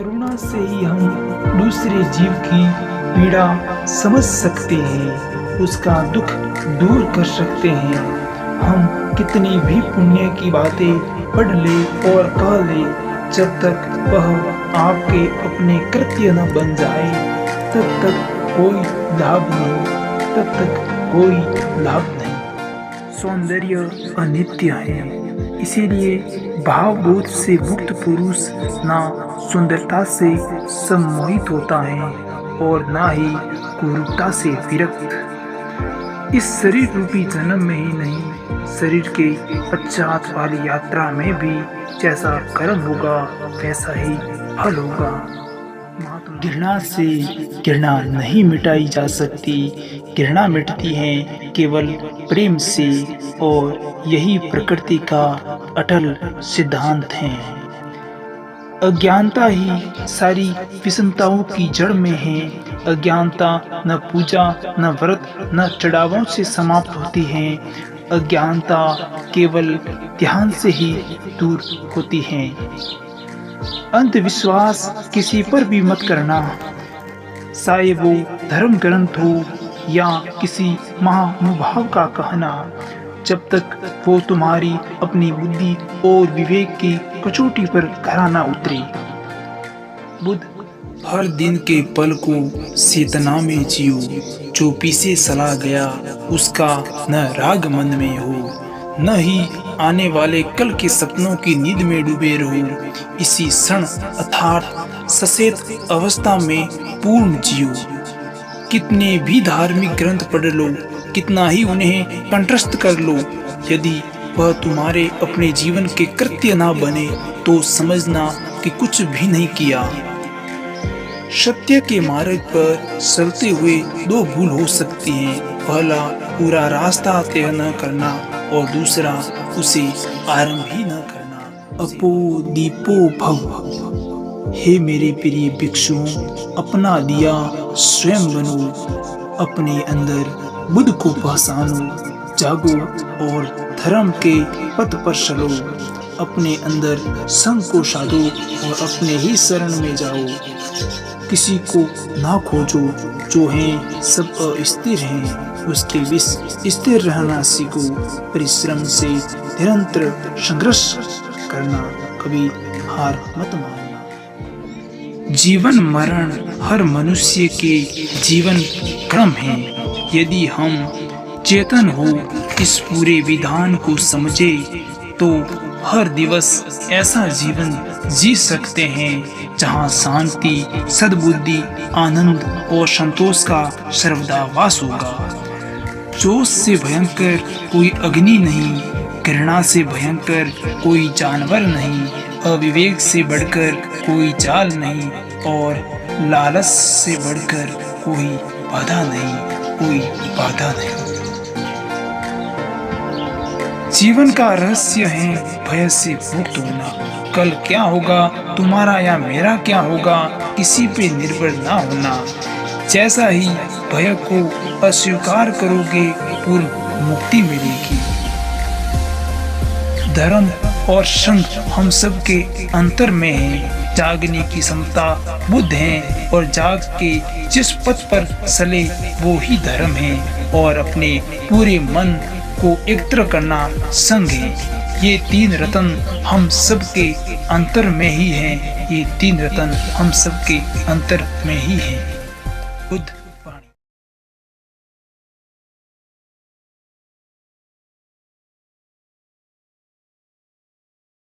करुणा से ही हम दूसरे जीव की पीड़ा समझ सकते हैं, उसका दुख दूर कर सकते हैं। हम कितनी भी पुण्य की बातें पढ़ ले और कह ले, जब तक वह आपके अपने कृत्य न बन जाए तब तक कोई लाभ नहीं, तब तक कोई लाभ नहीं। सौंदर्य अनित्य है, इसीलिए भावबोध से मुक्त पुरुष ना सुंदरता से सम्मोहित होता है और ना ही कुरूपता से विरक्त। इस शरीर रूपी जन्म में ही नहीं, शरीर के पश्चात वाली यात्रा में भी जैसा कर्म होगा वैसा ही फल होगा। घृणा से घृणा नहीं मिटाई जा सकती, घृणा मिटती है केवल प्रेम से, और यही प्रकृति का अटल सिद्धांत है। अज्ञानता ही सारी विषमताओं की जड़ में है। अज्ञानता न पूजा, न व्रत, न चढ़ावों से समाप्त होती है। अज्ञानता केवल ध्यान से ही दूर होती है। अंधविश्वास किसी पर भी मत करना, चाहे वो धर्म ग्रंथ हो या किसी महानुभाव का कहना, जब तक वो तुम्हारी अपनी बुद्धि और विवेक की कचौटी पर खरा ना उतरे। बुद्ध हर दिन के पल को चेतना में जियो, जो पीछे चला गया उसका न राग मन में हो, न ही आने वाले कल के सपनों की नींद में डूबे रहो। इसी क्षण अर्थात सचेत अवस्था में पूर्ण जियो। कितने भी धार्मिक ग्रंथ पढ़ लो, कितना ही उन्हें कंठस्थ कर लो, यदि वह तुम्हारे अपने जीवन के कृत्य ना बने तो समझना कि कुछ भी नहीं किया। सत्य के मार्ग पर चलते हुए दो भूल हो सकती हैं, पहला पूरा रास्ता तय न करना और दूसरा उसे आरंभ ही न करना। अपो दीपो भव, हे मेरे प्रिय भिक्षुओं, अपना दिया स्वयं बनो, अपने अंदर बुद्ध को पहचानो, जागो और धर्म के पथ पर चलो। अपने अंदर संग को साधो और अपने ही शरण में जाओ। किसी को ना खोजो, जो है सब अस्थिर हैं, उसके विष स्थिर रहना सीखो। परिश्रम से निरंतर संघर्ष करना, कभी हार मत मानना। जीवन मरण हर मनुष्य के जीवन क्रम है। यदि हम चेतन हो इस पूरे विधान को समझे तो हर दिवस ऐसा जीवन जी सकते हैं जहाँ शांति, सद्बुद्धि, आनंद और संतोष का सर्वदा वास होगा। जोश से भयंकर कोई अग्नि नहीं, घृणा से भयंकर कोई जानवर नहीं, अविवेक से बढ़कर कोई जाल नहीं और लालच से बढ़कर कोई बाधा नहीं, कोई बाधा नहीं। जीवन का रहस्य है भय से मुक्त होना। कल क्या होगा, तुम्हारा या मेरा क्या होगा, किसी पे निर्भर ना होना। जैसा ही भय को अस्वीकार करोगे, पूर्ण मुक्ति मिलेगी। धर्म और संग हम सब के अंतर में है। जागने की क्षमता बुद्ध है और जाग के जिस पथ पर चले वो ही धर्म है, और अपने पूरे मन को एकत्र करना संग है। ये तीन रत्न हम सब के अंतर में ही हैं। ये तीन रत्न हम सब के अंतर में ही हैं। बुद्ध